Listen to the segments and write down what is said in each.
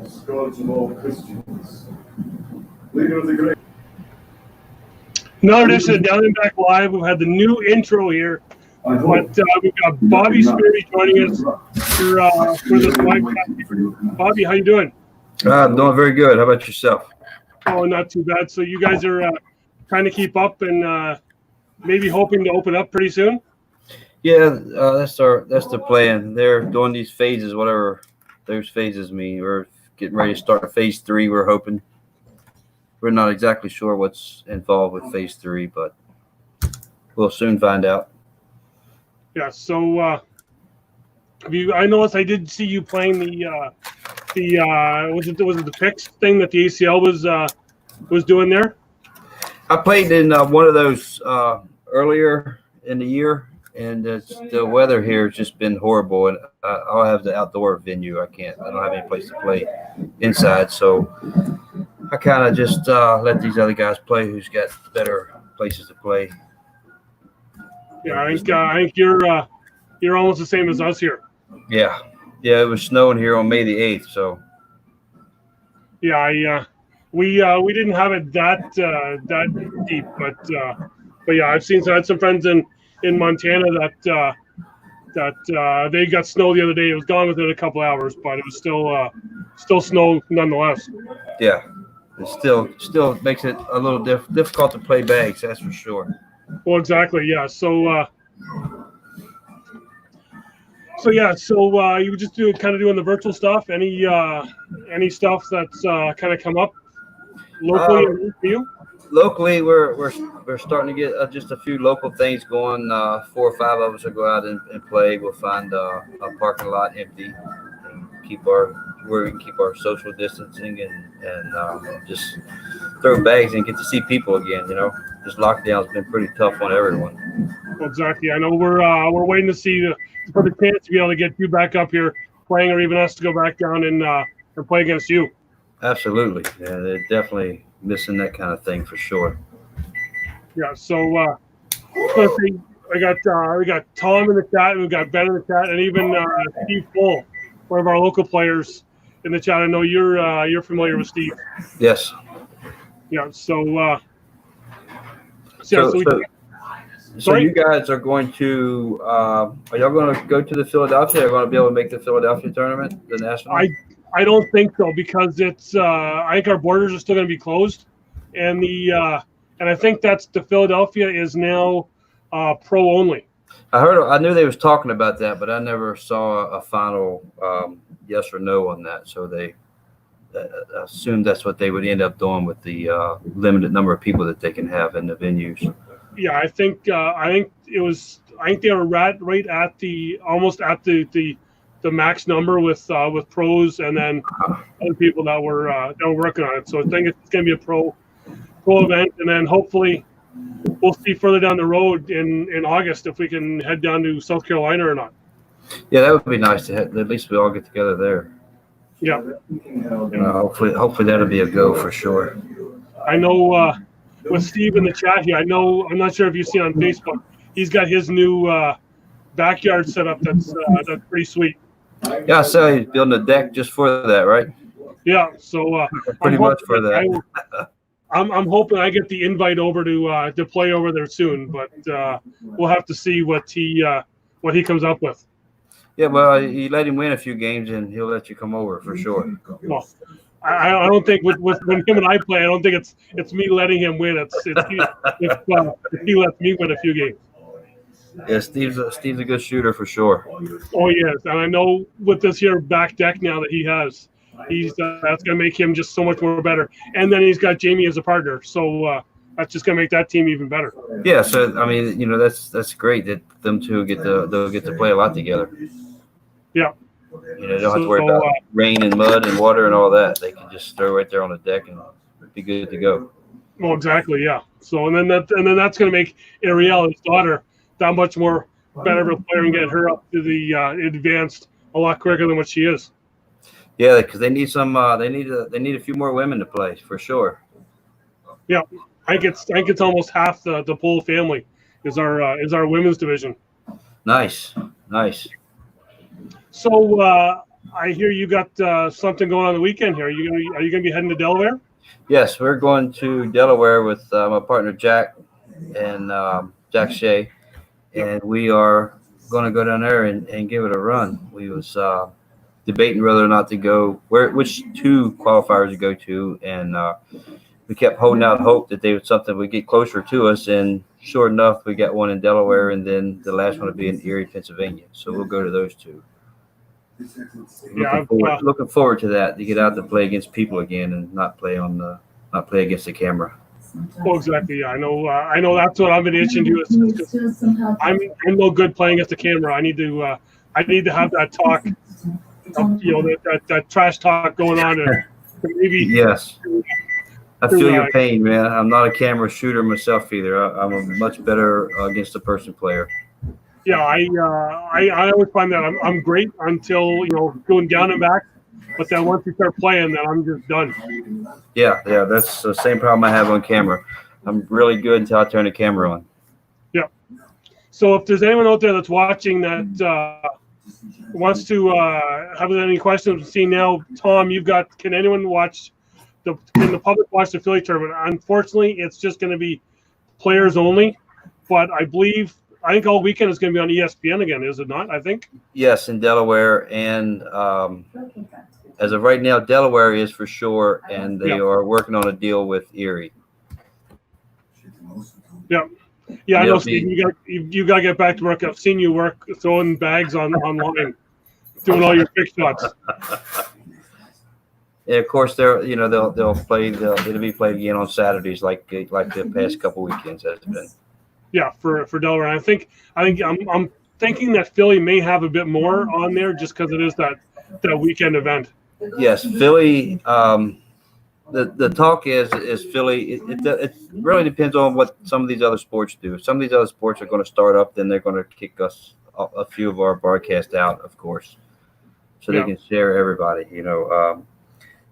Scourge of all Christians. Leader of the great. Another edition of Down and Back Live. We've had the new intro here, but we've got Bobby Sperry joining us for this live cast. Bobby, how you doing? I'm doing very good. How about yourself? Oh, not too bad. So you guys are trying to keep up and maybe hoping to open up pretty soon? Yeah, that's the plan. They're doing these phases, whatever those phases mean. We're getting ready to start phase 3. We're hoping. We're not exactly sure what's involved with phase 3, but we'll soon find out. Yeah. So I noticed I did see you playing the was it the picks thing that the ACL was doing there? I played in one of those earlier in the year, and the weather here has just been horrible. And I'll have the outdoor venue. I don't have any place to play inside, so I kind of just let these other guys play who's got better places to play. Yeah, I think you're almost the same as us here. Yeah, it was snowing here on May the 8th, so. Yeah, we didn't have it that deep, but yeah, I've had some friends in Montana that they got snow the other day. It was gone within a couple hours, but it was still snow nonetheless. Yeah. It still makes it a little difficult to play bags, that's for sure. Well, exactly, yeah. So you were just doing the virtual stuff. Any stuff that's kind of come up locally for you? Locally, we're starting to get just a few local things going. 4 or 5 of us will go out and play. We'll find a parking lot empty and where we can keep our social distancing and just throw bags and get to see people again. This lockdown's been pretty tough on everyone. Well, exactly. I know we're waiting to see for the chance to be able to get you back up here playing, or even us to go back down and play against you. Absolutely. Yeah, they're definitely missing that kind of thing for sure. Yeah. So we got Tom in the chat, and we got Ben in the chat, and even Steve Cole, one of our local players in the chat. I know you're familiar with Steve. Yes. Yeah. So you guys are going to are y'all going to go to the Philadelphia? Are you going to be able to make the Philadelphia tournament, the national? I don't think so, because it's I think our borders are still going to be closed, and I think that's the Philadelphia is now pro only. I knew they was talking about that, but I never saw a final yes or no on that. So they assumed that's what they would end up doing with the limited number of people that they can have in the venues. Yeah, I think they were right at almost at the max number with pros and then other people that were working on it. So I think it's going to be a pro event, and then hopefully we'll see further down the road in August if we can head down to South Carolina or not. Yeah, that would be nice to at least we all get together there. Yeah. Hopefully that'll be a go for sure. I know with Steve in the chat here, I'm not sure if you've seen on Facebook, he's got his new backyard set up that's pretty sweet. Yeah, I saw he's building a deck just for that, right? Yeah, so pretty much for that. I'm hoping I get the invite over to play over there soon, but we'll have to see what he comes up with. Yeah, well, you let him win a few games, and he'll let you come over for sure. Well, I don't think with when him and I play, I don't think it's me letting him win. It's if he lets me win a few games. Yeah, Steve's a good shooter for sure. Oh yes, and I know with this here back deck now that he has, that's going to make him just so much more better. And then he's got Jamie as a partner, so that's just going to make that team even better. Yeah, so I mean, that's great that them two they'll get to play a lot together. Yeah. They don't have to worry about rain and mud and water and all that. They can just throw right there on the deck and be good to go. Well, exactly, yeah. So and then that's going to make Ariel, his daughter, that much more better of a player and get her up to the advanced a lot quicker than what she is. Yeah, because they need some. They need a few more women to play for sure. Yeah, I think it's almost half the Pohl family is our women's division. Nice. So I hear you got something going on the weekend here. Are you gonna be heading to Delaware? Yes, we're going to Delaware with my partner Jack and Jack Shea, and we are going to go down there and give it a run. We was debating whether or not to go which two qualifiers to go to, and we kept holding out hope that they would something would get closer to us, and sure enough, we got one in Delaware, and then the last one will be in Erie, Pennsylvania. So we'll go to those two. Yeah, Looking forward to that, to get out to play against people again and not play against the camera. well, exactly. Yeah, I know that's what I've been itching to. Is I'm no good playing against the camera. I need to have that talk, that trash talk going on, and maybe. Yes. I feel your pain, man. I'm not a camera shooter myself either. I'm a much better against the person player. Yeah, I always find that I'm great until going down and back, but then once you start playing, then I'm just done. Yeah, that's the same problem I have on camera. I'm really good until I turn the camera on. Yeah. So if there's anyone out there that's watching that wants to have any questions, see now, Tom, can anyone watch? Can the public watch the Philly tournament? Unfortunately, it's just going to be players only. But I think all weekend is going to be on ESPN again, is it not? I think. Yes, in Delaware, and as of right now, Delaware is for sure, and they are working on a deal with Erie. Yeah, I know, Steve. You got to get back to work. I've seen you work throwing bags online, doing all your pick shots. Yeah, of course, they'll play. It'll be played again on Saturdays, like the past couple weekends has been. Yeah, for Delaware, I think I'm thinking that Philly may have a bit more on there just because it is that weekend event. Yes, Philly. The talk is Philly. It really depends on what some of these other sports do. If some of these other sports are going to start up, then they're going to kick us a few of our broadcasts out, of course, so they can share everybody.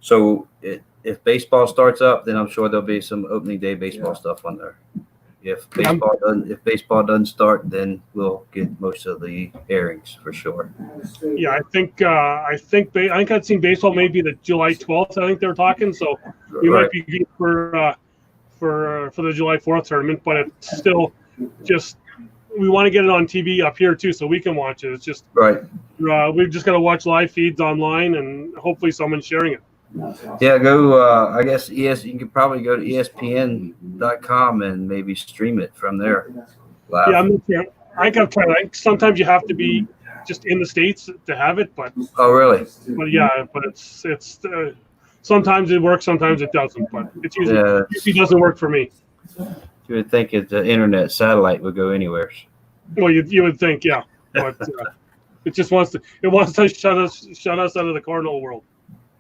So if baseball starts up, then I'm sure there'll be some opening day baseball stuff on there. If baseball doesn't start, then we'll get most of the airings for sure. Yeah, I think I'd seen baseball maybe the July 12th. I think they were talking, so we might be good for the July 4th tournament. But it's still just we want to get it on TV up here too, so we can watch it. It's just right. We've just got to watch live feeds online, and hopefully someone's sharing it. Yeah, go. I guess you can probably go to ESPN.com and maybe stream it from there. Live. Yeah, I'm not sure. I think I've tried. I think sometimes you have to be just in the States to have it, but oh, really? But it's sometimes it works, sometimes it doesn't. But it usually doesn't work for me. You would think the internet satellite would go anywhere. Well, you would think, yeah, but it just wants to shut us out of the cornhole world.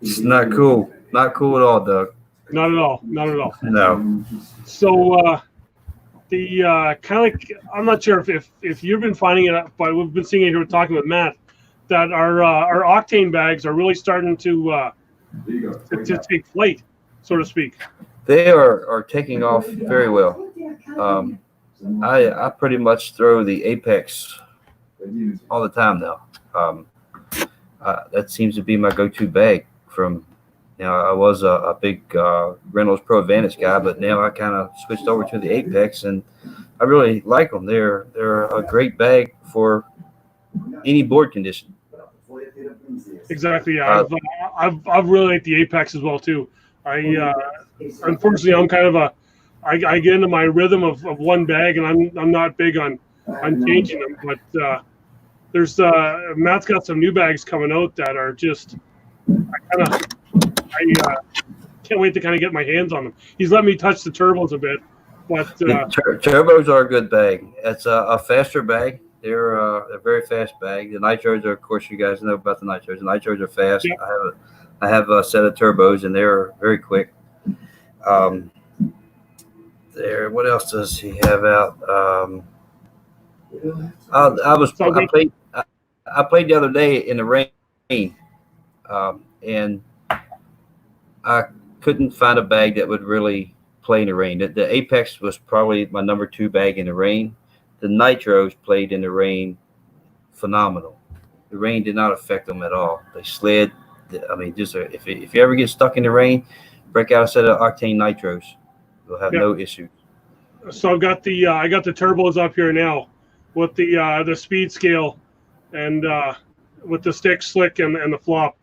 It's not cool. Not cool at all, Doug. Not at all. No. So the kind of I'm not sure if you've been finding it, but we've been seeing it here talking with Matt that our octane bags are really starting to take flight, so to speak. They are taking off very well. I pretty much throw the Apex all the time now. That seems to be my go-to bag. I was a big Reynolds Pro Advantage guy, but now I kind of switched over to the Apex, and I really like them. They're a great bag for any board condition. Exactly. Yeah, I've really liked the Apex as well too. Unfortunately, I'm kind of I get into my rhythm of one bag, and I'm not big on changing them. But there's Matt's got some new bags coming out that are just. I can't wait to kind of get my hands on them. He's let me touch the turbos a bit, but turbos are a good bag. It's a faster bag. They're a very fast bag. The nitros are, of course, you guys know about the nitros. The nitros are fast. Yeah. I have a set of turbos, and they're very quick. What else does he have out? I played the other day in the rain. And I couldn't find a bag that would really play in the rain. The Apex was probably my number 2 bag in the rain. The Nitros played in the rain phenomenal. the rain did not affect them at all. They slid. I mean, just if you ever get stuck in the rain, break out a set of Octane Nitros. You'll have no issue. So I've got the I got the turbos up here now with the speed scale and with the stick slick and the flop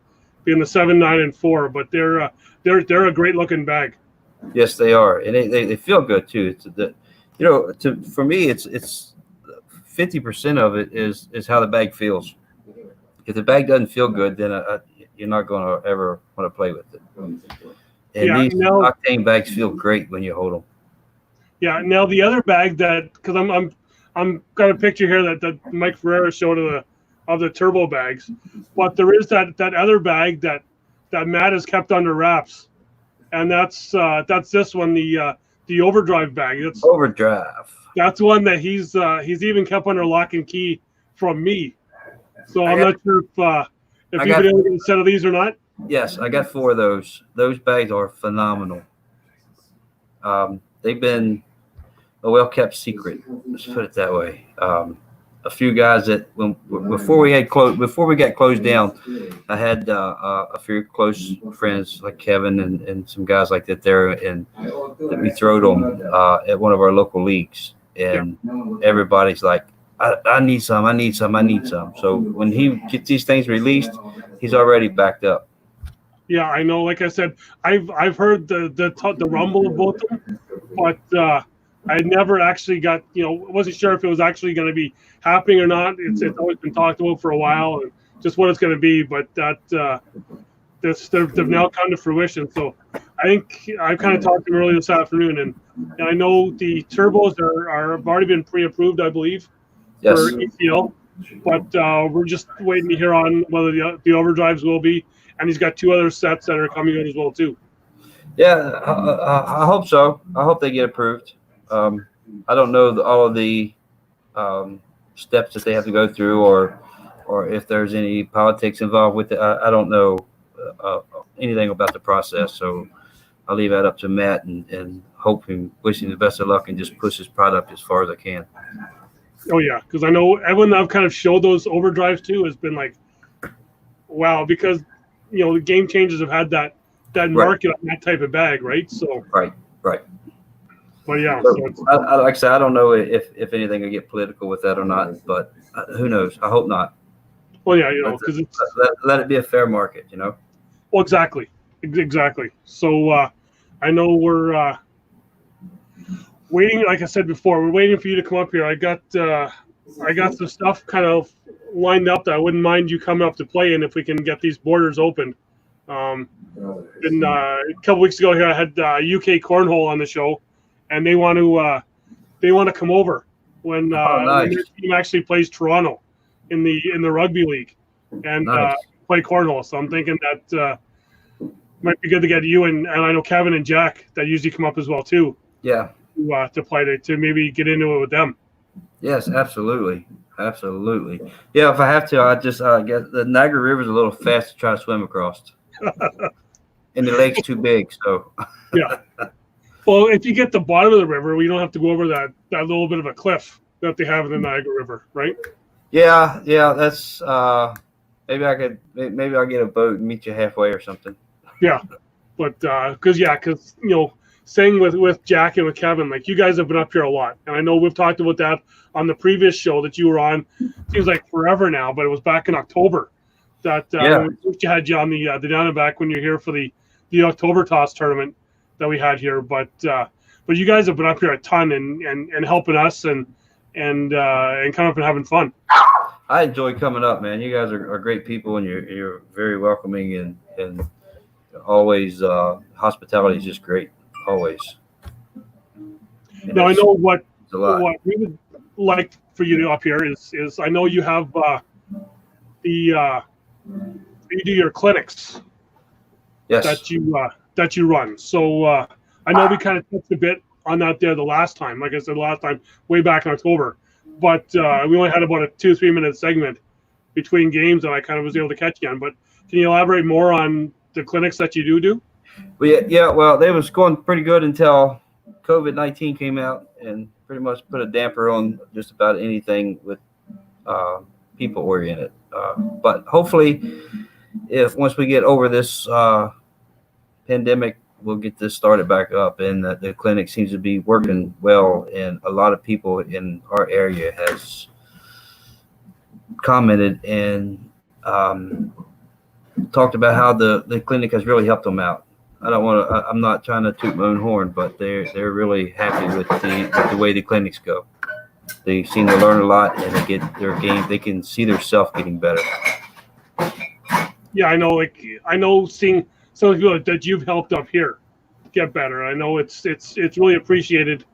being the 7, 9, and 4. But they're a great looking bag. Yes, they are, and they feel good too. For me, it's 50% of it is how the bag feels. If the bag doesn't feel good, then you're not going to ever want to play with it. And these Octane bags feel great when you hold them. Yeah. Now the other bag because I'm got a picture here that Mike Ferreira showed of the turbo bags, but there is that other bag that Matt has kept under wraps, and that's this one, the overdrive bag. That's overdrive. That's one that he's even kept under lock and key from me. So I'm not sure if you've been able to get a set of these or not. Yes, I got 4 of those. Those bags are phenomenal. They've been a well-kept secret. Let's put it that way. A few guys that before we got closed down, I had a few close friends like Kevin and some guys like that there, and that we throwed them at one of our local leagues, and everybody's like, I need some. So when he gets these things released, he's already backed up. Yeah, I know. Like I said, I've heard the rumble of both of them, but I never actually got, wasn't sure if it was actually going to be happening or not. It's always been talked about for a while, and just what it's going to be. But they've now come to fruition. So I think I kind of talked to them earlier this afternoon, and I know the turbos have already been pre-approved, I believe, for ACL. But we're just waiting to hear on whether the overdrives will be. And he's got 2 other sets that are coming out as well too. Yeah, I hope so. I hope they get approved. I don't know all of the steps that they have to go through, or if there's any politics involved with it. I don't know anything about the process, so I'll leave that up to Matt and hope and wish him the best of luck and just push his product as far as I can. Oh yeah, because I know everyone I've kind of showed those overdrives to has been like, wow, because the Game Changers have had that market on that type of bag, right? So right. But yeah, so like I said, I don't know if anything will get political with that or not, but who knows? I hope not. Well, yeah, because let it be a fair market, Well, exactly. So I know we're waiting. Like I said before, we're waiting for you to come up here. I got some stuff kind of lined up that I wouldn't mind you coming up to play in if we can get these borders open. A couple weeks ago here, I had UK Cornhole on the show, and they want to come over when their team actually plays Toronto in the rugby league and play Cornhole. So I'm thinking that might be good to get you and I know Kevin and Jack that usually come up as well too. Yeah. To play to maybe get into it with them. Yes, absolutely. Yeah, if I have to, I just get the Niagara River's a little fast to try to swim across, and the lake's too big. So yeah. Well, if you get the bottom of the river, we don't have to go over that little bit of a cliff that they have in the Niagara River, right? Yeah. That's maybe I'll get a boat and meet you halfway or something. Yeah, but because saying with Jack and with Kevin, like, you guys have been up here a lot, and I know we've talked about that on the previous show that you were on. Seems like forever now, but it was back in October that we had you on the down and back when you're here for the October Toss tournament that we had here. But you guys have been up here a ton and helping us and coming up and having fun. I enjoy coming up, man. You guys are great people, and you're very welcoming and always hospitality is just great. Always. Now I know what we would like for you to up here is I know you have you do your clinics. Yes. That you run. So I know we kind of touched a bit on that there the last time. Like I said, last time way back in October, but we only had about a 2-3 minute segment between games that I kind of was able to catch you on. But can you elaborate more on the clinics that you do? Well, they was going pretty good until COVID-19 came out and pretty much put a damper on just about anything with people oriented. But hopefully, if once we get over this pandemic, we'll get this started back up, and the clinic seems to be working well. And a lot of people in our area has commented and talked about how the clinic has really helped them out. I'm not trying to toot my own horn, but they're really happy with the way the clinics go. They seem to learn a lot, and they get their game. They can see their self getting better. Yeah, I know seeing some of the people that you've helped up here get better. I know it's really appreciated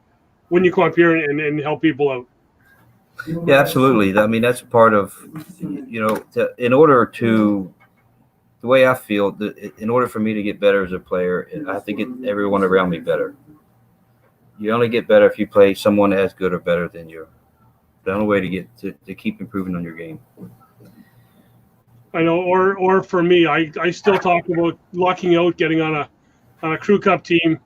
when you come up here and help people out. Yeah, absolutely. I mean, that's part of, in order to, the way I feel, in order for me to get better as a player, I have to get everyone around me better. You only get better if you play someone as good or better than you. The only way to get to keep improving on your game. I know, or for me, I still talk about lucking out, getting on a crew cup team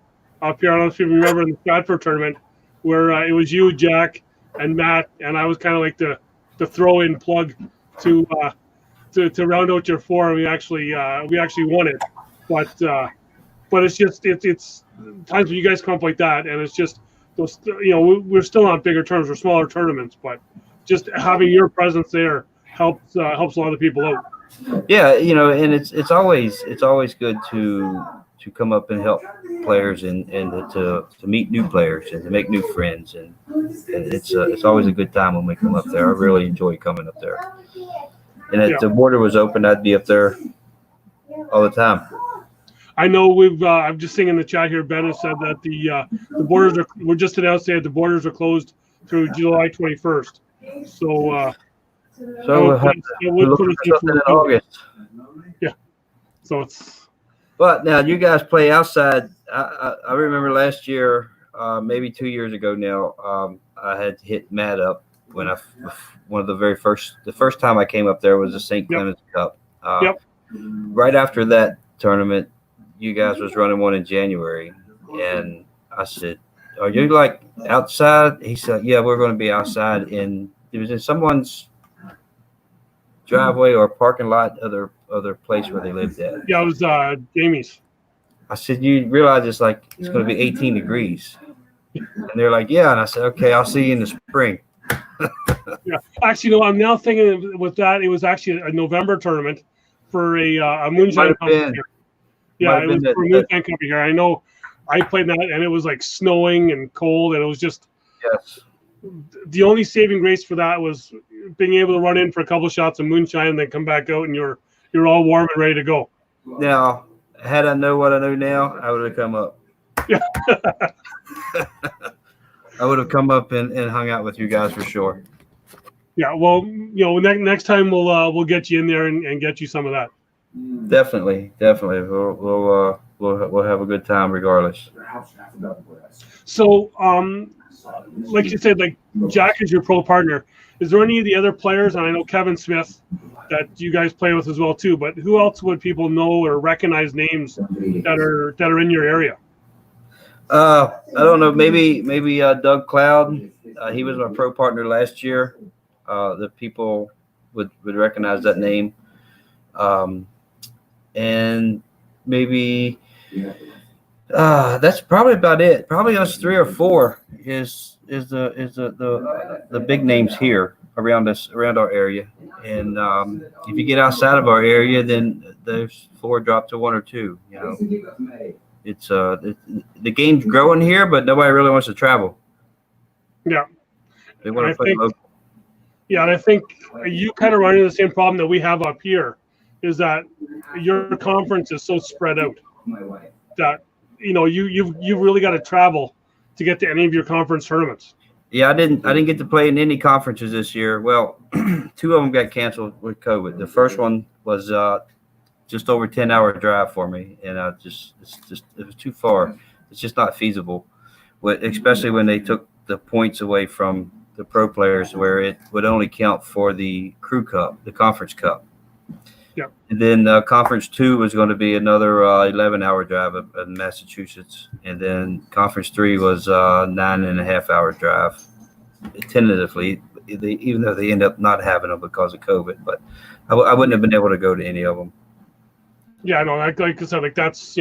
up here. I don't know if you remember in the Stratford tournament where it was you, Jack, and Matt, and I was kind of like the throw-in plug to round out your four. We actually won it, but it's just it's times when you guys come up like that, and it's just those, we're still not bigger tournaments or smaller tournaments, but just having your presence there helps a lot of people out. Yeah, and it's always good to come up and help players and to meet new players and to make new friends, and it's always a good time when we come up there. I really enjoy coming up there. And if the border was open, I'd be up there all the time. I know I'm just seeing in the chat here, Ben has said that the borders we're just announced that the borders are closed through July 21st. So we'll have to look for something in August. Yeah. So it's. But now you guys play outside. I remember last year, maybe 2 years ago now, I had hit Matt up when the first time I came up there was the St. Clements Cup. Right after that tournament, you guys was running one in January, and I said, "Are you like outside?" He said, "Yeah, we're going to be outside." And it was in someone's driveway or parking lot, other place where they lived at. Yeah, it was Jamie's. I said, "You realize it's going to be 18 degrees?" And they're like, "Yeah." And I said, "Okay, I'll see you in the spring." Yeah, actually, no. I'm now thinking with that, it was actually a November tournament for a moonshine company. Yeah, it was for a moonshine company here. I know. I played that, and it was like snowing and cold, and it was just. Yes. The only saving grace for that was being able to run in for a couple of shots of moonshine and then come back out, and you're all warm and ready to go. Now, had I known what I know now, I would have come up. Yeah. I would have come up and hung out with you guys for sure. Yeah, well, next time we'll get you in there and get you some of that. Definitely. We'll have a good time regardless. So, like you said, like Jack is your pro partner. Is there any of the other players, and I know Kevin Smith, that you guys play with as well too, but who else would people know or recognize names that are in your area? I don't know. Maybe Doug Cloud. He was my pro partner last year. The people would recognize that name. And maybe that's probably about it. Probably us 3 or 4 is the big names here around our area. And if you get outside of our area, then those 4 drop to 1 or 2. It's the game's growing here, but nobody really wants to travel. Yeah, they want to play local. Yeah, and I think you kind of run into the same problem that we have up here, is that your conference is so spread out that you've really got to travel to get to any of your conference tournaments. Yeah, I didn't get to play in any conferences this year. Well, 2 of them got canceled with COVID. The first one was just over 10-hour drive for me, and it was too far. It's just not feasible, especially when they took the points away from the pro players, where it would only count for the crew cup, the conference cup. Yeah. And then conference 2 was going to be another 11-hour drive in Massachusetts, and then conference 3 was 9.5-hour drive, tentatively, even though they end up not having them because of COVID. But I wouldn't have been able to go to any of them. Yeah, no, like I said, like that's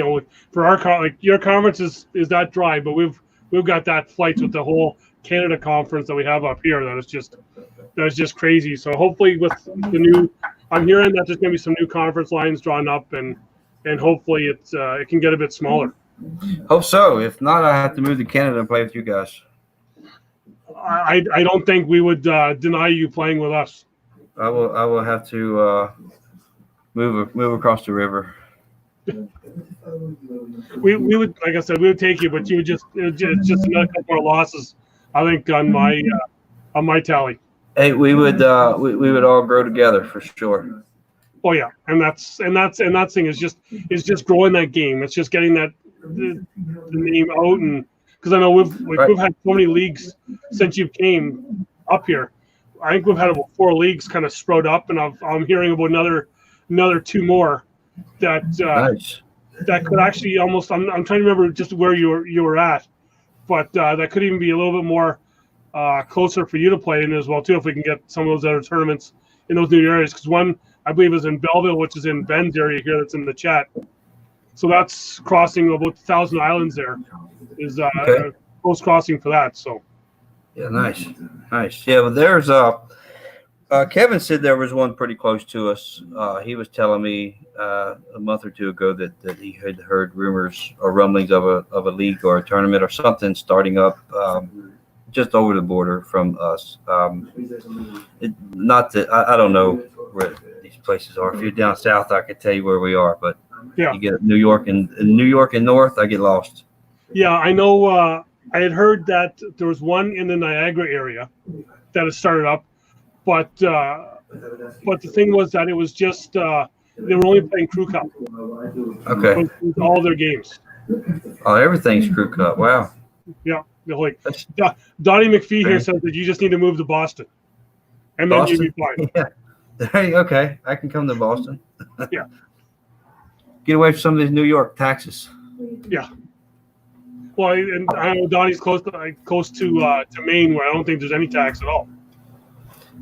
for our like your conference is that dry, but we've got that flights with the whole Canada conference that we have up here that is just crazy. So hopefully with the new, I'm hearing that there's going to be some new conference lines drawn up, and hopefully it can get a bit smaller. Hope so. If not, I have to move to Canada and play with you guys. I don't think we would deny you playing with us. I will have to move across the river. We would, like I said, we would take you, but it's just another couple more losses, I think, on my tally. Hey, we would all grow together for sure. Oh yeah, and that thing is just growing that game. It's just getting the name out, and because I know we've had so many leagues since you came up here. I think we've had about 4 leagues kind of sprout up, and I'm hearing about another 2 more that Nice. that could actually almost. I'm trying to remember just where you were at, but that could even be a little bit more closer for you to play in as well too, if we can get some of those other tournaments in those new areas. Because one, I believe, is in Belleville, which is in Ben's area here. That's in the chat. So that's crossing about 1,000 Islands. There is Okay. close crossing for that. So Yeah, nice. Yeah, well, there's Kevin said there was one pretty close to us. He was telling me a month or 2 ago that he had heard rumors or rumblings of a league or a tournament or something starting up just over the border from us. Not that I don't know where these places are. If you're down south, I could tell you where we are, but yeah, you get New York and north, I get lost. yeah, I know. I had heard that there was one in the Niagara area that has started up, but the thing was that it was just they were only playing Crew Cup. Okay. With all their games. Oh, everything's Crew Cup. Wow. Yeah, they're like Donnie McPhee here says that you just need to move to Boston, and then you'll be fine. Yeah. Okay, I can come to Boston. Yeah. Get away from some of these New York taxes. Yeah. Well, and I know Donnie's close to Maine, where I don't think there's any tax at all.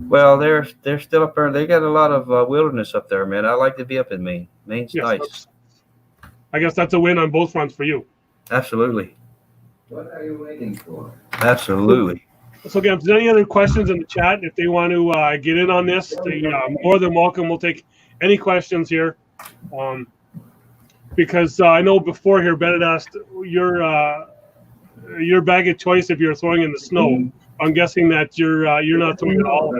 Well, they're still up there. They got a lot of wilderness up there, man. I like to be up in Maine. Maine's nice. I guess that's a win on both fronts for you. Absolutely. What are you waiting for? Absolutely. So again, if there's any other questions in the chat, if they want to get in on this, they more than welcome. We'll take any questions here. Because I know before here, Ben had asked your bag of choice if you're throwing in the snow. I'm guessing that you're not throwing at all.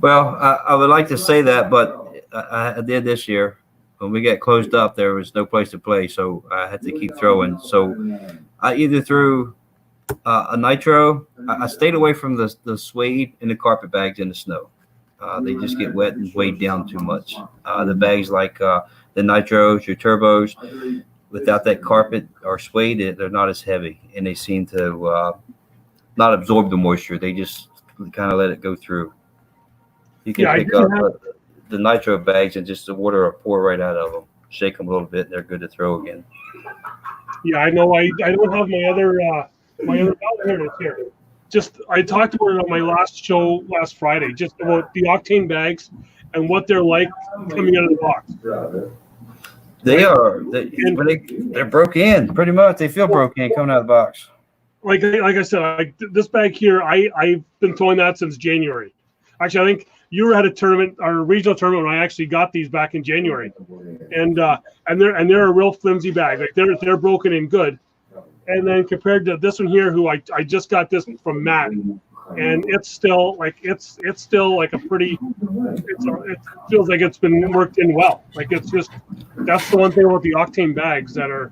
Well, I would like to say that, but I did this year. When we got closed up, there was no place to play, so I had to keep throwing. So I either threw a nitro. I stayed away from the suede and the carpet bags in the snow. They just get wet and weighed down too much. The bags like the nitros, your turbos, without that carpet or suede, they're not as heavy, and they seem to not absorb the moisture. They just kind of let it go through. You can pick up the nitro bags and just the water will pour right out of them. Shake them a little bit, and they're good to throw again. Yeah, I know. I don't have my other here it is here. Just I talked about it on my last show last Friday, just about the octane bags and what they're like coming out of the box. They're broke in pretty much. They feel broken in coming out of the box. Like I said, this bag here, I've been throwing that since January. Actually, I think you were at a tournament, our regional tournament, when I actually got these back in January, and they're a real flimsy bag. Like they're broken in good. And then compared to this one here, who I just got this from Matt, and it's still like a pretty. It feels like it's been worked in well. Like it's just that's the one thing about the octane bags that are,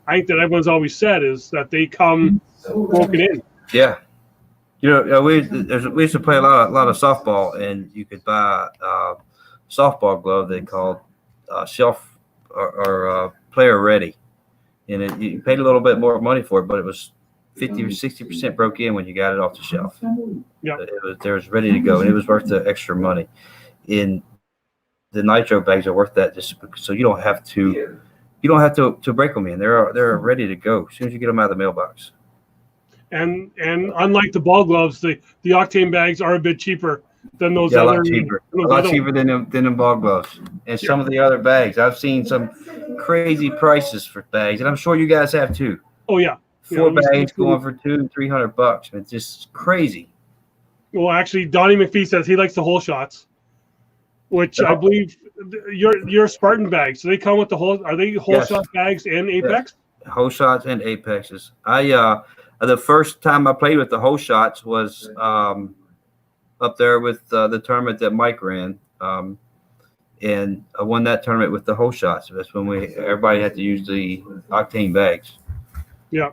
I think that everyone's always said is that they come broken in. Yeah, we used to play a lot of softball, and you could buy a softball glove they called shelf or player ready. And you paid a little bit more money for it, but it was 50 or 60% broke in when you got it off the shelf. Yeah, it was ready to go, and it was worth the extra money. In the nitro bags are worth that just so you don't have to break them in. They're ready to go as soon as you get them out of the mailbox. And unlike the ball gloves, the octane bags are a bit cheaper those Yeah, a other lot cheaper. A those lot other cheaper than them ball gloves. And some of the other bags. I've seen some crazy prices for bags, and I'm sure you guys have too. Oh yeah. Four we bags see- going for $200-300. It's just crazy. Well, actually, Donnie McPhee says he likes the whole shots, which I believe your Spartan bags. So they come with the whole. Are they whole Yes. shot bags and Apex? Whole shots and apexes. The first time I played with the whole shots was up there with the tournament that Mike ran, and I won that tournament with the whole shots. That's when everybody had to use the octane bags. Yeah.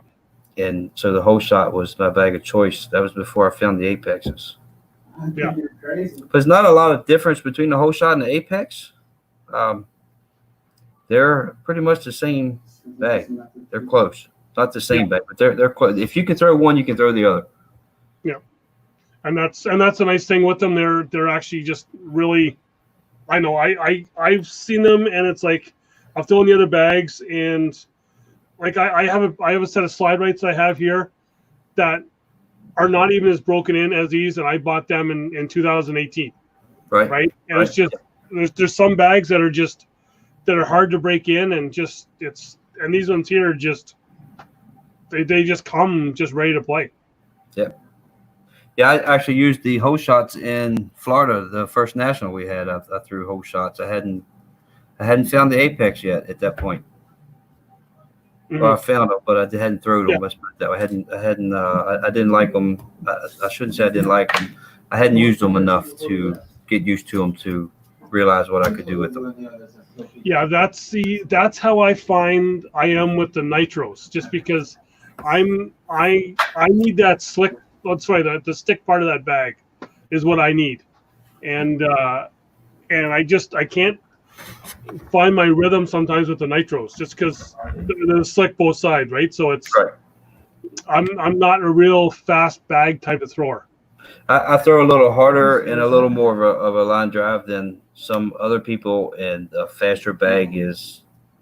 And so the whole shot was my bag of choice. That was before I found the apexes. Yeah. But there's not a lot of difference between the whole shot and the apex. They're pretty much the same bag. They're close. Not the same bag, but they're close. If you can throw one, you can throw the other. Yeah. And that's the nice thing with them. They're actually just really. I know I've seen them, and it's like I've thrown the other bags, and like I have a set of slide rights I have here that are not even as broken in as these, and I bought them in 2018. Right. And it's just there's some bags that are hard to break in, and and these ones here are just they just come just ready to play. Yeah. Yeah, I actually used the whole shots in Florida, the first national we had. I threw whole shots. I hadn't found the apex yet at that point. Mm-hmm. Well, I found them, but I hadn't thrown them. I didn't like them. I shouldn't say I didn't like them. I hadn't used them enough to get used to them to realize what I could do with them. Yeah, that's how I find I am with the nitros, just because I need that slick. That's right. The stick part of that bag is what I need, and I can't find my rhythm sometimes with the nitros, just because they're slick both sides, right? So it's right. I'm not a real fast bag type of thrower. I throw a little harder and a little more of a line drive than some other people, and a faster bag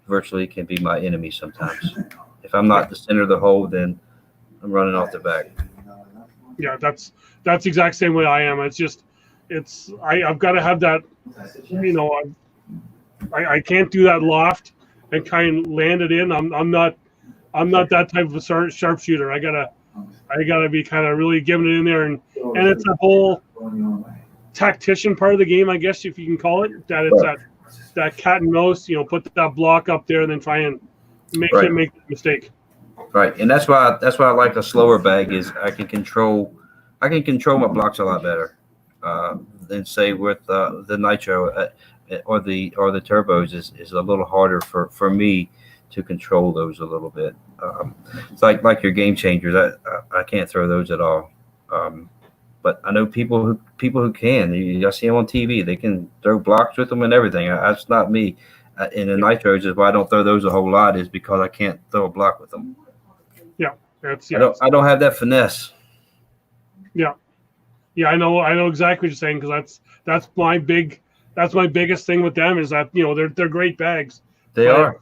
virtually can be my enemy sometimes. If I'm not the center of the hole, then I'm running off the back. Yeah, that's the exact same way I am. I've got to have that, I can't do that loft and kind of land it in. I'm not that type of a sharpshooter. I gotta be kind of really giving it in there, and it's a whole tactician part of the game, I guess, if you can call it that. It's that cat and mouse, put that block up there and then try and make him make the mistake. Right, and that's why I like a slower bag. Is I can control my blocks a lot better than say with the nitro or the turbos is a little harder for me to control those a little bit. It's like your game changers. I can't throw those at all. But I know people who can. I see them on TV. They can throw blocks with them and everything. That's not me. And the nitros is why I don't throw those a whole lot, is because I can't throw a block with them. Yeah, I don't have that finesse. Yeah, I know exactly what you're saying, because that's my biggest thing with them is that they're great bags. They are.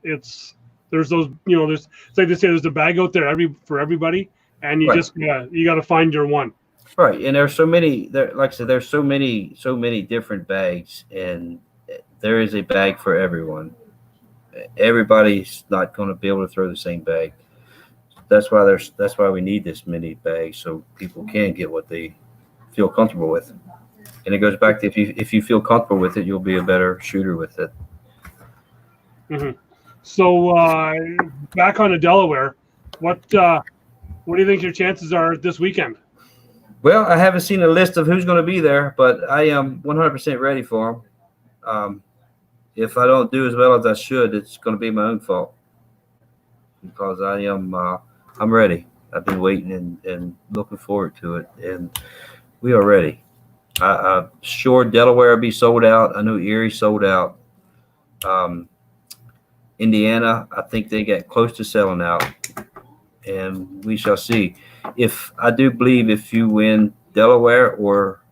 There's those there's, it's like they say, there's a bag out there for everybody, and you just you got to find your one. Right, and there's so many. Like I said, there's so many different bags, and there is a bag for everyone. Everybody's not going to be able to throw the same bag. That's why we need this many bags, so people can get what they feel comfortable with. And it goes back to if you feel comfortable with it, you'll be a better shooter with it. Mm-hmm. So back on to Delaware, what do you think your chances are this weekend? Well, I haven't seen a list of who's going to be there, but I am 100% ready for them. If I don't do as well as I should, it's going to be my own fault, because I'm ready. I've been waiting and looking forward to it, and we are ready. I'm sure Delaware will be sold out. I know Erie sold out. Indiana, I think they get close to selling out, and we shall see. I do believe if you win Delaware or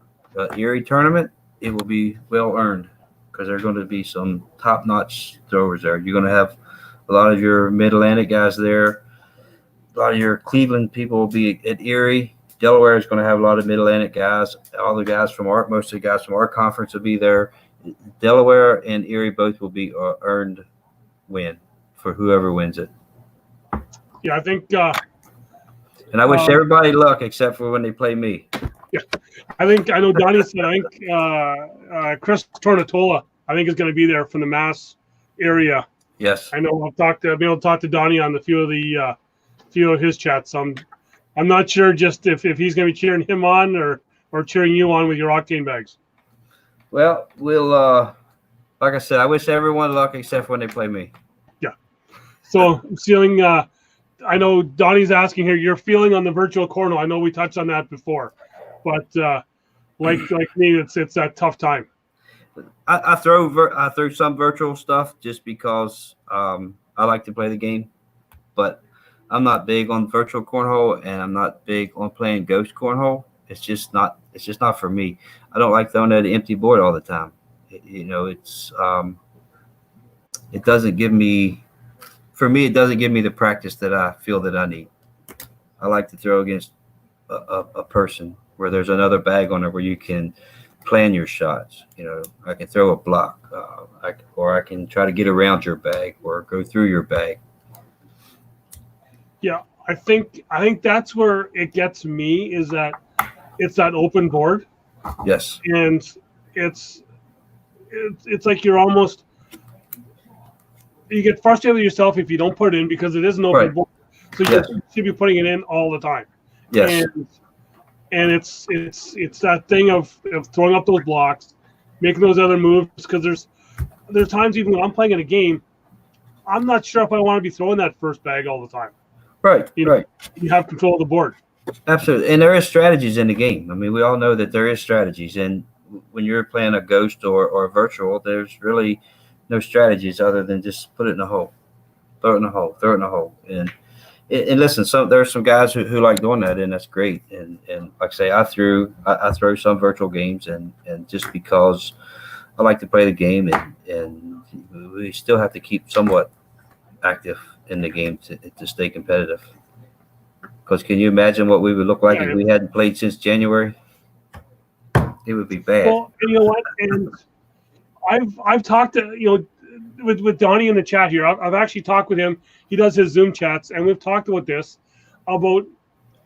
Erie tournament, it will be well earned, because there are going to be some top-notch throwers there. You're going to have a lot of your Mid-Atlantic guys there. A lot of your Cleveland people will be at Erie. Delaware is going to have a lot of Mid-Atlantic guys. All the guys from most of the guys from our conference will be there. Delaware and Erie both will be earned win for whoever wins it. Yeah, I think. And I wish everybody luck except for when they play me. Yeah, I know Donnie said. I think Chris Tornatola, I think, is going to be there from the Mass area. Yes, I know. I've been able to talk to Donnie on a few of his chats. I'm not sure just if he's going to be cheering him on or cheering you on with your octane bags. Well, we'll like I said, I wish everyone luck except when they play me. Yeah. So feeling. I know Donnie's asking here. Your feeling on the virtual cornhole. I know we touched on that before, but like me, it's that tough time. I throw some virtual stuff just because I like to play the game, but I'm not big on virtual cornhole, and I'm not big on playing ghost cornhole. It's just not for me. I don't like throwing at an empty board all the time. It doesn't give me the practice that I feel that I need. I like to throw against a person where there's another bag on it where you can plan your shots. I can throw a block, or I can try to get around your bag or go through your bag. Yeah, I think that's where it gets me, is that it's that open board. Yes. And it's like you get frustrated with yourself if you don't put it in, because it is an open board. So you should be putting it in all the time. Yes. And it's that thing of throwing up those blocks, making those other moves, because there's times even when I'm playing in a game, I'm not sure if I want to be throwing that first bag all the time. Right. Right. You have control of the board. Absolutely. And there is strategies in the game. I mean, we all know that there is strategies. And when you're playing a ghost or a virtual, there's really no strategies other than just put it in a hole, throw it in a hole. And listen, there are some guys who like doing that, and that's great. And like I say, I throw some virtual games, and just because I like to play the game, and we still have to keep somewhat active in the game to stay competitive. Because can you imagine what we would look like if we hadn't played since January? It would be bad. Well, you know what? And I've talked to with Donnie in the chat here. I've actually talked with him. He does his Zoom chats, and we've talked about this, about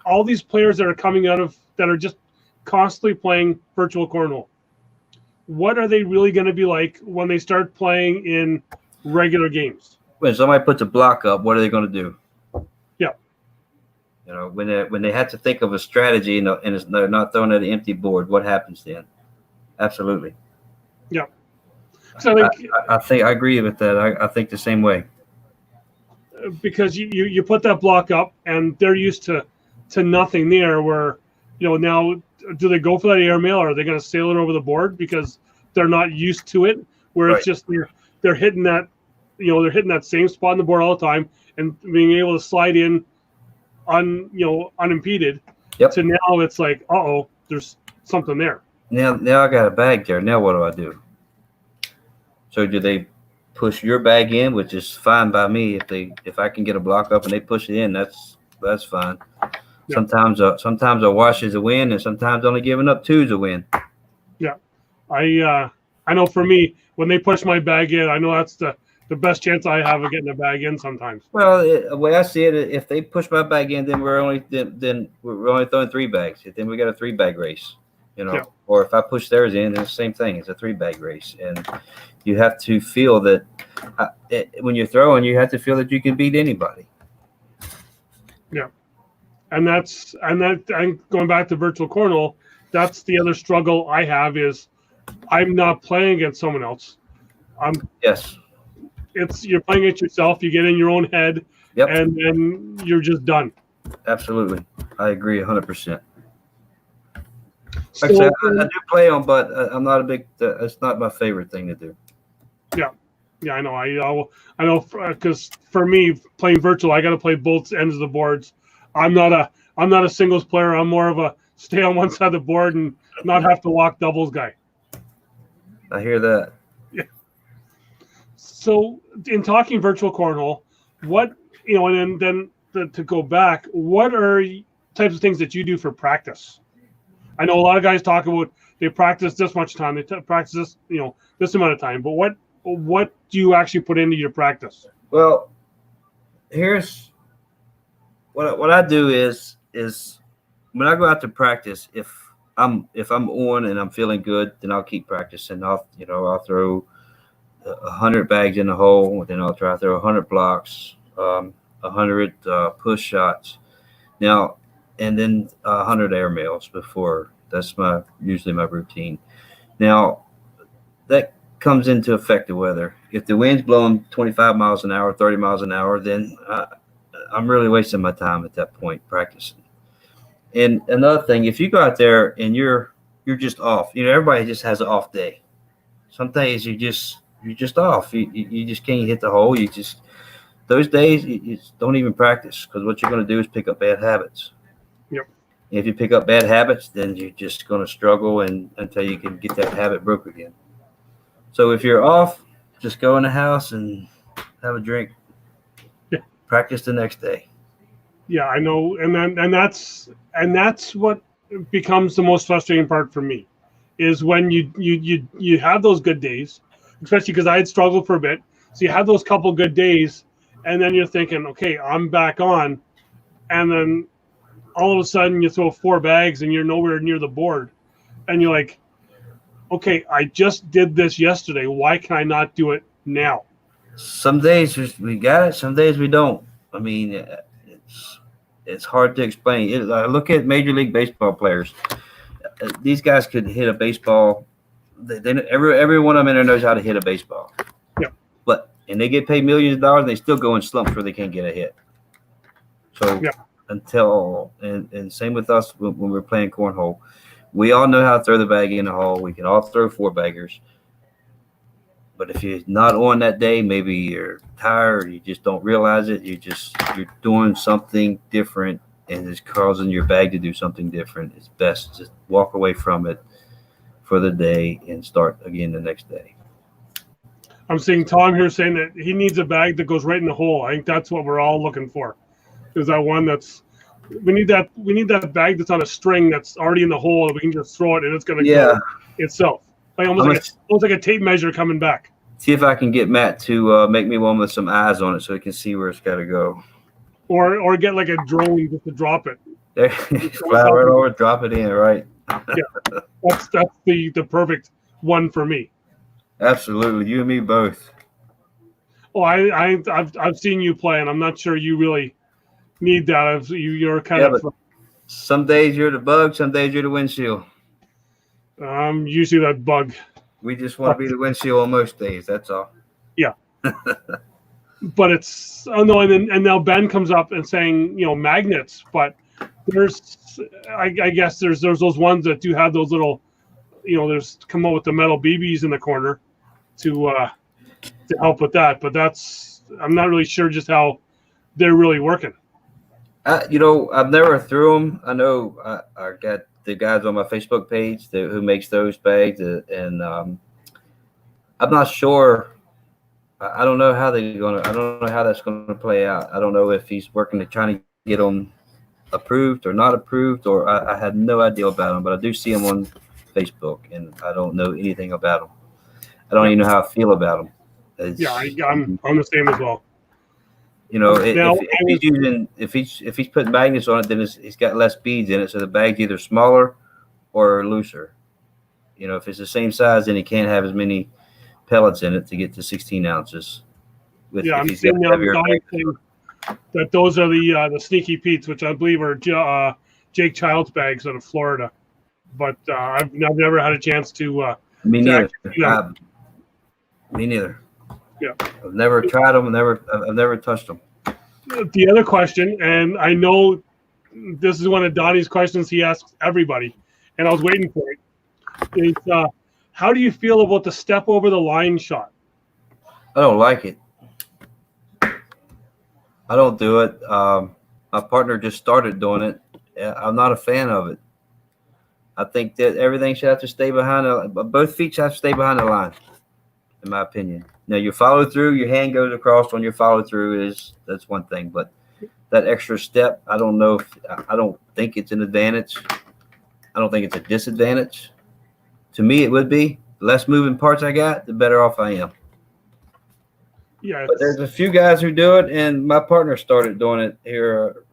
all these players that are coming out of that are just constantly playing virtual cornhole. What are they really going to be like when they start playing in regular games? When somebody puts a block up, what are they going to do? Yeah. When they have to think of a strategy and they're not throwing at an empty board, what happens then? Absolutely. Yeah. So I think I agree with that. I think the same way. Because you put that block up and they're used to nothing there, where now do they go for that airmail, or are they going to sail it over the board because they're not used to it, where it's just they're hitting that same spot on the board all the time and being able to slide in unimpeded. Yep. So now it's like, there's something there. Now I got a bag there. Now what do I do? So do they push your bag in, which is fine by me. If I can get a block up and they push it in, that's fine. Yeah. Sometimes a wash is a win, and sometimes only giving up two is a win. Yeah, I know for me, when they push my bag in, I know that's the best chance I have of getting a bag in sometimes. Well, the way I see it, if they push my bag in, then we're only throwing three bags. Then we got a 3-bag race, Yeah. Or if I push theirs in, it's the same thing. It's a 3-bag race, and you have to feel that when you're throwing, you have to feel that you can beat anybody. Yeah, and going back to virtual cornhole, that's the other struggle I have, is I'm not playing against someone else. You're playing against yourself. You get in your own head, and then you're just done. Absolutely, I agree 100%. Like I said, I do play them, but I'm not a big. It's not my favorite thing to do. Yeah, I know. I know, because for me, playing virtual, I got to play both ends of the boards. I'm not a singles player. I'm more of a stay on one side of the board and not have to walk doubles guy. I hear that. Yeah. So, in talking virtual cornhole, what and then to go back, what are types of things that you do for practice? I know a lot of guys talk about they practice this much time, they practice this, this amount of time. But what do you actually put into your practice? Well, here's what I do is when I go out to practice, if I'm on and I'm feeling good, then I'll keep practicing. I'll throw 100 bags in the hole, then I'll try to throw 100 blocks, 100 push shots. Now, and then 100 air mails before. That's usually my routine. Now, that comes into effect the weather. If the wind's blowing 25 miles an hour, 30 miles an hour, then I'm really wasting my time at that point practicing. And another thing, if you go out there and you're just off, everybody just has an off day. Some days you're just off. You just can't hit the hole. Those days you just don't even practice, because what you're going to do is pick up bad habits. Yep. If you pick up bad habits, then you're just going to struggle until you can get that habit broke again. So if you're off, just go in the house and have a drink. Yeah. Practice the next day. Yeah, I know, and that's what becomes the most frustrating part for me, is when you have those good days, especially because I had struggled for a bit. So you have those couple good days, and then you're thinking, okay, I'm back on, and then all of a sudden you throw 4 bags and you're nowhere near the board, and you're like, okay, I just did this yesterday. Why can I not do it now? Some days we got it, some days we don't. I mean, it's hard to explain. Look at Major League Baseball players. These guys could hit a baseball. Every one of them in there knows how to hit a baseball. Yeah. And they get paid millions of dollars, and they still go in slumps where they can't get a hit. So and same with us when we're playing cornhole. We all know how to throw the bag in the hole. We can all throw 4-baggers. But if you're not on that day, maybe you're tired, you just don't realize it. You're doing something different, and it's causing your bag to do something different. It's best to just walk away from it for the day and start again the next day. I'm seeing Tom here saying that he needs a bag that goes right in the hole. I think that's what we're all looking for. Is that one we need that bag that's on a string that's already in the hole, and we can just throw it and it's going to go itself. Almost like a tape measure coming back. See if I can get Matt to make me one with some eyes on it so he can see where it's got to go. Or get like a drone just to drop it. There, fly right over, drop it in, right? Yeah, that's the perfect one for me. Absolutely, you and me both. Oh, I've seen you play, and I'm not sure you really need that. You're kind of. Some days you're the bug, some days you're the windshield. Usually that bug. We just want to be the windshield on most days. That's all. Yeah. But it's and now Ben comes up and saying magnets, but there's I guess there's those ones that do have those little there's come up with the metal BBs in the corner to help with that, but I'm not really sure just how they're really working. I've never threw them. I know I got the guys on my Facebook page who makes those bags, and I'm not sure. I don't know how I don't know how that's gonna play out. I don't know if he's working to trying to get them approved or not approved, or I had no idea about them. But I do see them on Facebook, and I don't know anything about them. I don't even know how I feel about them. I'm the same as well. If he's putting magnets on it, then it's got less beads in it, so the bag's either smaller or looser. If it's the same size, then he can't have as many pellets in it to get to 16 ounces. I'm seeing that those are the Sneaky Pete's, which I believe are Jake Child's bags out of Florida. But I've never had a chance to. Me neither. Me neither. Yeah, I've never tried them. I've never touched them. The other question, and I know this is one of Donnie's questions he asks everybody, and I was waiting for it. Is how do you feel about the step over the line shot? I don't like it. I don't do it. My partner just started doing it. I'm not a fan of it. I think that everything should have to stay behind both feet should have to stay behind the line, in my opinion. Now, your follow through, your hand goes across on your follow through that's one thing, but that extra step. I don't know if I don't think it's an advantage. I don't think it's a disadvantage. To me, it would be. The less moving parts I got, the better off I am. Yeah, But there's a few guys who do it, and my partner started doing it here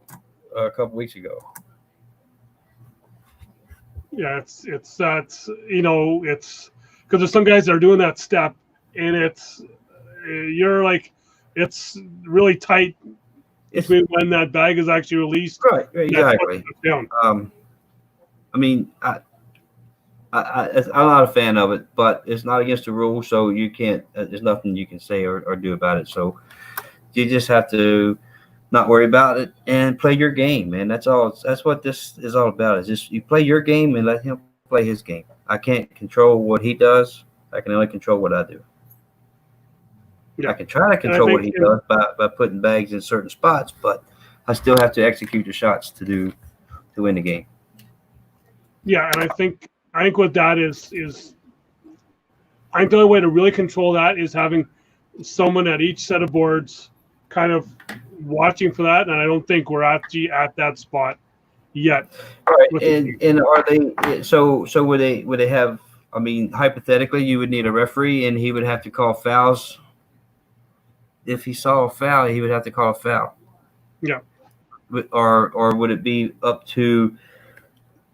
a couple weeks ago. yeah, it's that's it's because there's some guys that are doing that step, and you're like it's really tight between when that bag is actually released. Right, exactly. Down. I mean, I'm not a fan of it, but it's not against the rules, so you can't. There's nothing you can say or do about it. So you just have to not worry about it and play your game, man. That's all. That's what this is all about. Is just you play your game and let him play his game. I can't control what he does. I can only control what I do. Yeah. I can try to control what he does by putting bags in certain spots, but I still have to execute the shots to win the game. Yeah, and I think what that is I think the only way to really control that is having someone at each set of boards kind of watching for that, and I don't think we're actually at that spot yet. Right, and are they so would they have, I mean, hypothetically you would need a referee and he would have to call fouls. If he saw a foul, he would have to call a foul. Yeah. Or would it be up to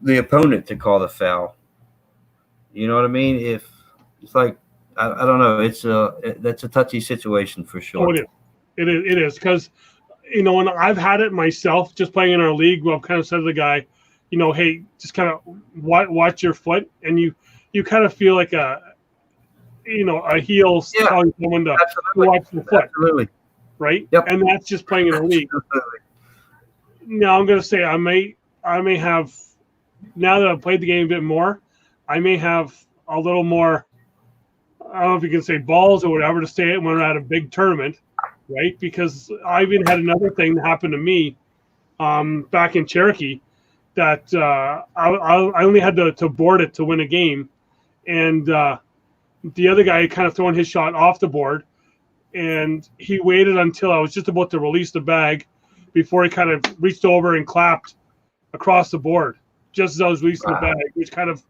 the opponent to call the foul? You know what I mean? If it's like I don't know, that's a touchy situation for sure. Oh, it is because and I've had it myself just playing in our league where I've kind of said to the guy, hey, just kind of watch your foot, and you kind of feel like a heel telling someone to watch the foot. Absolutely. Right? Yep. And that's just playing in a league. Now I'm gonna say I may have, now that I've played the game a bit more, I may have a little more, I don't know if you can say balls or whatever to say it when we're at a big tournament, right? Because I even had another thing that happened to me back in Cherokee that I only had to board it to win a game, and the other guy kind of throwing his shot off the board, and he waited until I was just about to release the bag before he kind of reached over and clapped across the board just as I was releasing the bag, which kind of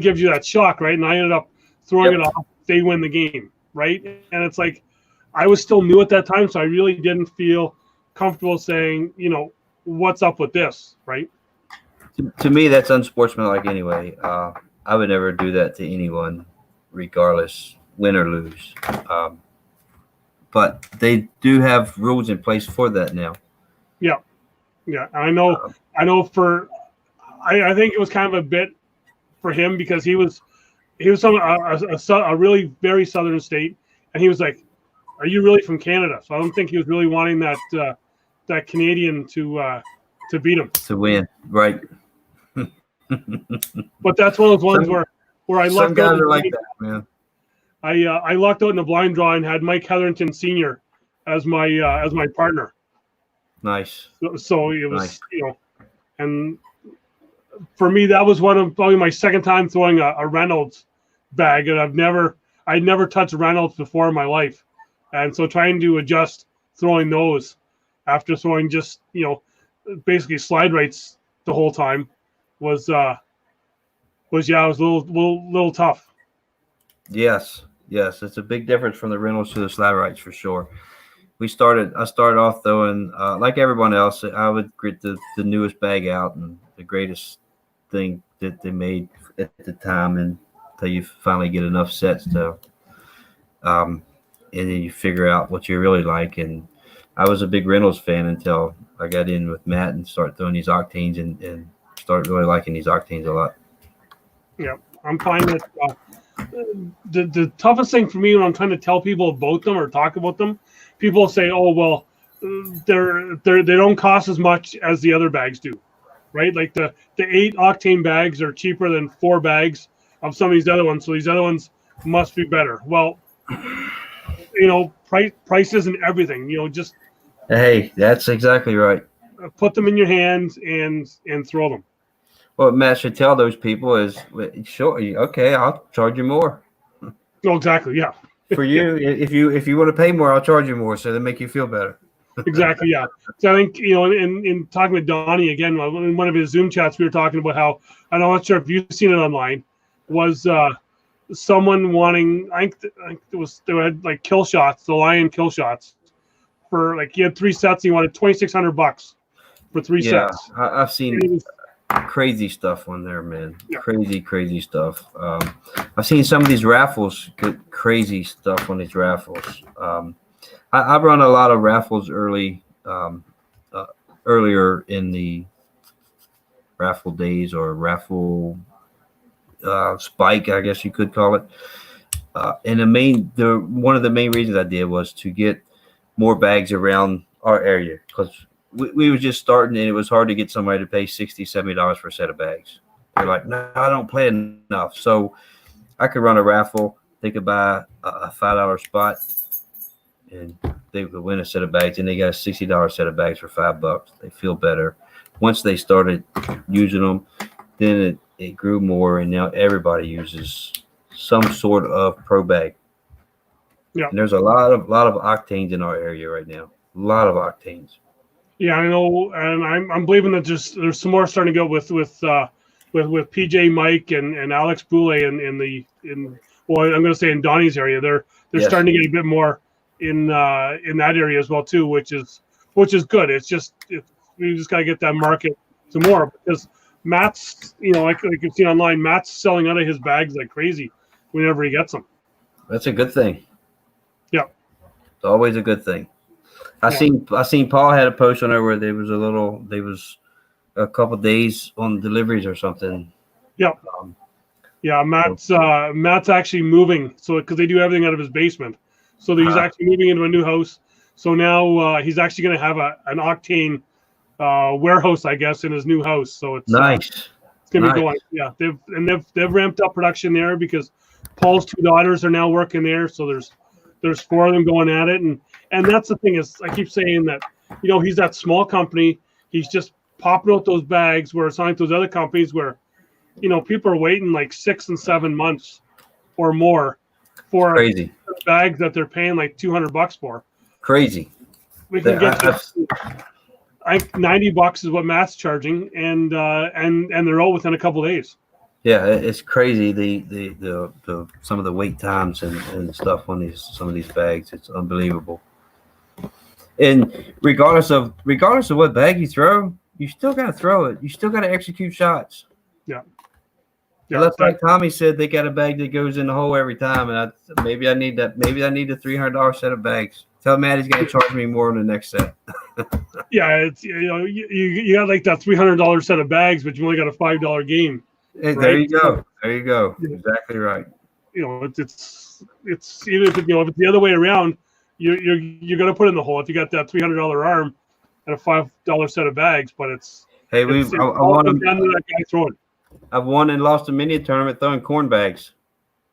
gives you that shock, right? And I ended up throwing it off. They win the game, right? And it's like I was still new at that time, so I really didn't feel comfortable saying, what's up with this, right? To me, that's unsportsmanlike anyway. I would never do that to anyone, regardless, win or lose. But they do have rules in place for that now. Yeah. I know. I think it was kind of a bit for him because he was from a really very southern state, and he was like, "Are you really from Canada?" So I don't think he was really wanting that Canadian to beat him, to win, right? But that's one of those ones where I lucked out. Some guys are like that, man. I lucked out in the blind draw and had Mike Hetherington Sr. as my partner. Nice. So it was and for me that was one of probably my second time throwing a Reynolds bag, and I'd never touched Reynolds before in my life, and so trying to adjust throwing those after throwing just basically slide rights the whole time was a little tough. Yes, it's a big difference from the Reynolds to the slide rights for sure. I started off throwing like everyone else. I would get the newest bag out and the greatest thing that they made at the time, and until you finally get enough sets to, and then you figure out what you really like. And I was a big Reynolds fan until I got in with Matt and started throwing these octanes and started really liking these octanes a lot. Yeah, I'm finding that the toughest thing for me when I'm trying to tell people about them or talk about them, people say, "Oh, well, they don't cost as much as the other bags do," right? Like the 8 octane bags are cheaper than 4 bags of some of these other ones, so these other ones must be better. Well, price isn't everything. Just hey, that's exactly right. Put them in your hands and throw them. What Matt should tell those people is, sure, okay, I'll charge you more. No, exactly, yeah. For you, if you want to pay more, I'll charge you more, so they make you feel better. Exactly. Yeah. So I think, in talking with Donnie again, in one of his Zoom chats, we were talking about how, and I'm not sure if you've seen it online, was someone wanting, I think they had like kill shots, the Lion kill shots for like, he had 3 sets. He wanted $2,600 for 3 sets. I've seen And it was, crazy stuff on there, man. Yeah. Crazy stuff. I've seen some of these raffles get crazy stuff on these raffles. I run a lot of raffles earlier in the raffle days, or raffle spike, I guess you could call it. And one of the main reasons I did was to get more bags around our area, because we were just starting, and it was hard to get somebody to pay $60, $70 for a set of bags. They're like, no, I don't play enough. So I could run a raffle. They could buy a $5 spot, and they would win a set of bags, and they got a $60 set of bags for $5. They feel better. Once they started using them, then it grew more, and now everybody uses some sort of pro bag. Yeah. And there's a lot of octanes in our area right now. A lot of octanes. Yeah, I know, and I'm believing that there's some more starting to go with PJ Mike and Alex Boulay in well, I'm going to say in Donnie's area. They're Yes. starting to get a bit more in that area as well too, which is good. It's just we just got to get that market some more, because Matt's, like you've seen online, Matt's selling out of his bags like crazy whenever he gets them. That's a good thing. Yeah, it's always a good thing. I seen Paul had a post on there where there was a couple days on deliveries or something. Yeah. Yeah, Matt's actually moving, so because they do everything out of his basement, so he's actually moving into a new house. So now he's actually going to have an octane warehouse, I guess, in his new house. So it's nice. It's going to be going. Yeah, they've ramped up production there, because Paul's 2 daughters are now working there. So there's 4 of them going at it, and that's the thing, is I keep saying that he's that small company. He's just popping out those bags, where it's not like those other companies where people are waiting like 6 and 7 months or more for crazy bags that they're paying like $200 for. Crazy. We can get I think $90 is what Matt's charging, and they're all within a couple of days. Yeah, it's crazy the some of the wait times and stuff on some of these bags. It's unbelievable. And regardless of what bag you throw, you still got to throw it. You still got to execute shots. Yeah. That's like Tommy said, they got a bag that goes in the hole every time, and maybe I need that. Maybe I need a $300 set of bags. Tell Matt he's going to charge me more on the next set. Yeah, it's you got like that $300 set of bags, but you only got a $5 game. Hey, right? There you go. There you go. Yeah. Exactly right. It's even if it's the other way around, you're going to put in the hole if you got that $300 arm and a $5 set of bags. But I won that guy throwing. I've won and lost a mini tournament throwing corn bags,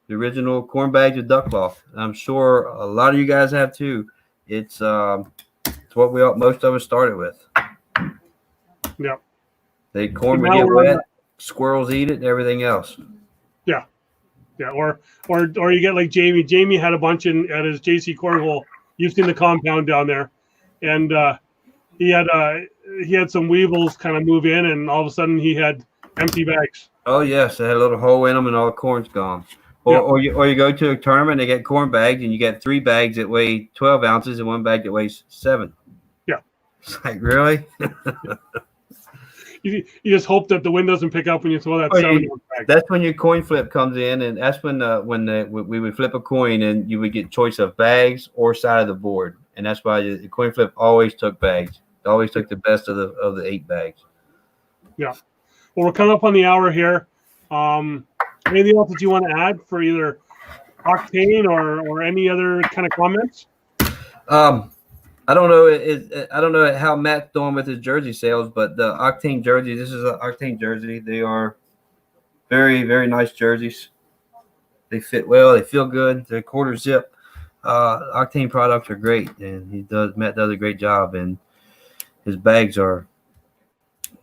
the original corn bags with duck cloth. I'm sure a lot of you guys have too. It's what most of us started with. Yeah. The corn would get wet, squirrels eat it, and everything else. Yeah. Yeah. Or you get like Jamie. Jamie had a bunch at his JC Cornhole. You've seen the compound down there, and he had some weevils kind of move in, and all of a sudden he had empty bags. Oh yes, they had a little hole in them, and all the corn's gone. Or you go to a tournament, they get corn bags, and you get 3 bags that weigh 12 ounces and 1 bag that weighs 7. Yeah, it's like really. You just hope that the wind doesn't pick up when you throw that 7-ounce bag. That's when your coin flip comes in, and that's when we would flip a coin, and you would get choice of bags or side of the board, and that's why the coin flip always took bags. It always took the best of the 8 bags. Yeah. Well, we're coming up on the hour here. Anything else that you want to add for either Octane or any other kind of comments? I don't know. I don't know how Matt's doing with his jersey sales, but the Octane jersey. This is an Octane jersey. They are very, very nice jerseys. They fit well. They feel good. They're quarter zip. Octane products are great, and Matt does a great job. And his bags are.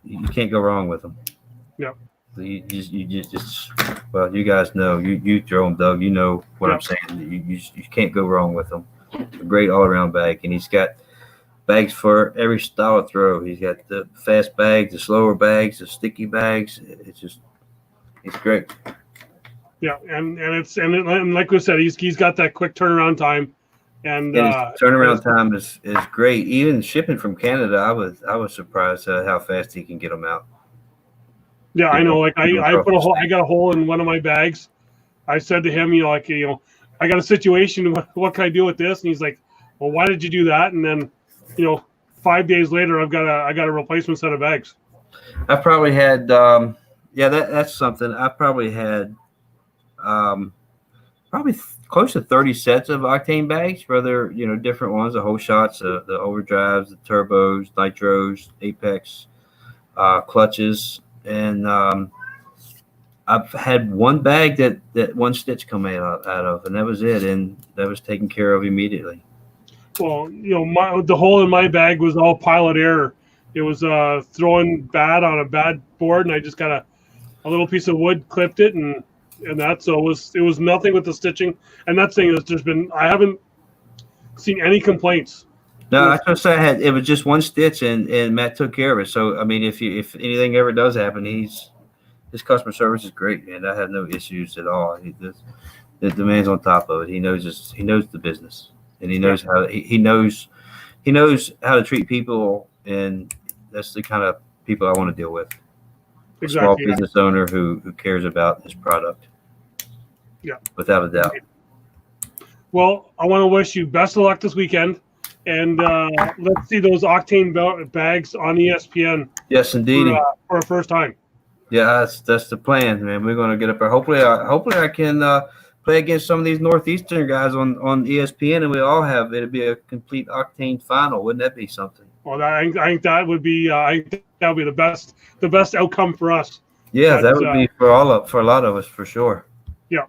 You can't go wrong with them. Yep. You just well, you guys know you throw them, Doug. You know what I'm saying. You can't go wrong with them. A great all around bag, and he's got bags for every style of throw. He's got the fast bags, the slower bags, the sticky bags. It's great. Yeah, and like we said, he's got that quick turnaround time, and his turnaround time is great. Even shipping from Canada, I was surprised how fast he can get them out. Yeah, I know. Like I got a hole in one of my bags. I said to him, I got a situation. What can I do with this? And he's like, well, why did you do that? And then, 5 days later, I got a replacement set of bags. I probably had, that's something. I probably had, probably close to 30 sets of octane bags for their, different ones, the whole shots, the overdrives, the turbos, nitros, apex, clutches. And I've had one bag that one stitch come out of, and that was it. And that was taken care of immediately. Well, the hole in my bag was all pilot error. It was throwing bad on a bad board, and I just got a little piece of wood, clipped it, and that. So it was nothing with the stitching. And that thing is I haven't seen any complaints. No, I just said it was just one stitch, and Matt took care of it. So I mean, if anything ever does happen, his customer service is great, man. I had no issues at all. The man's on top of it. He knows the business, and he knows he knows how to treat people, and that's the kind of people I want to deal with. Exactly. A small business owner who cares about his product. Yeah, without a doubt. Well, I want to wish you best of luck this weekend. And let's see those octane bags on ESPN. Yes, indeed. For our first time. Yeah, that's the plan, man. We're going to get up there. Hopefully I can play against some of these Northeastern guys on ESPN, and it'll be a complete octane final. Wouldn't that be something? Well, I think that would be the best outcome for us. Yeah, that would be for a lot of us for sure. Yeah.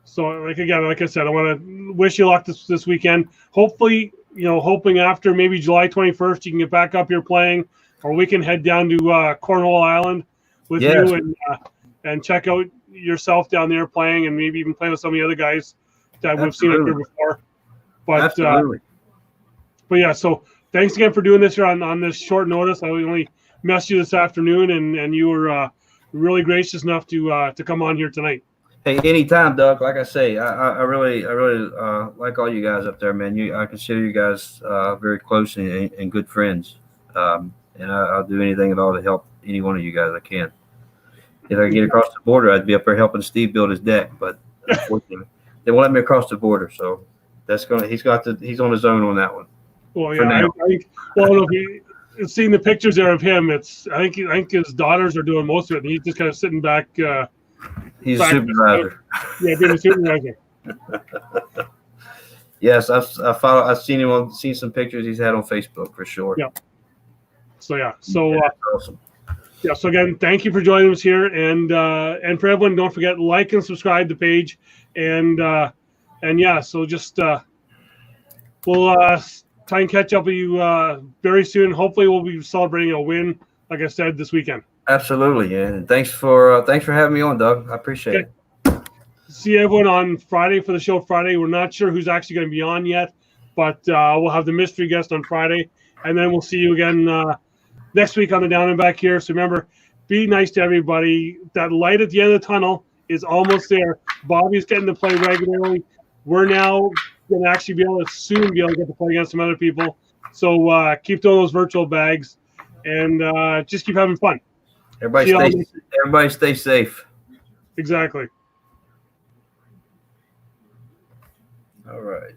So like I said, I want to wish you luck this weekend. Hopefully, hoping after maybe July 21st, you can get back up here playing, or we can head down to Cornhole Island with you and check out yourself down there playing, and maybe even play with some of the other guys that we've seen up here before. But but yeah, so thanks again for doing this here on this short notice. I only messaged you this afternoon, and you were really gracious enough to come on here tonight. Hey, anytime, Doug. Like I say, I really like all you guys up there, man. I consider you guys very close and good friends, and I'll do anything at all to help any one of you guys I can. If I can get across the border, I'd be up there helping Steve build his deck, but unfortunately, they won't let me across the border. So he's on his own on that one. Well, yeah, I think. Well, if seeing the pictures there of him, I think his daughters are doing most of it, and he's just kind of sitting back. He's a supervisor. Yeah, being a supervisor. Yes, I've seen some pictures he's had on Facebook for sure. Yeah. So awesome. Yeah. So again, thank you for joining us here, and for everyone, don't forget like and subscribe to the page, and yeah. So just we'll try and catch up with you very soon. Hopefully, we'll be celebrating a win, like I said, this weekend. Absolutely, and thanks for having me on, Doug. I appreciate it. See everyone on Friday for the show Friday. We're not sure who's actually going to be on yet, but we'll have the mystery guest on Friday, and then we'll see you again next week on the Down and Back here. So remember, be nice to everybody. That light at the end of the tunnel is almost there. Bobby's getting to play regularly. We're now going to actually be able to get to play against some other people. So keep throwing those virtual bags, and just keep having fun. Everybody stay safe. Exactly. All right.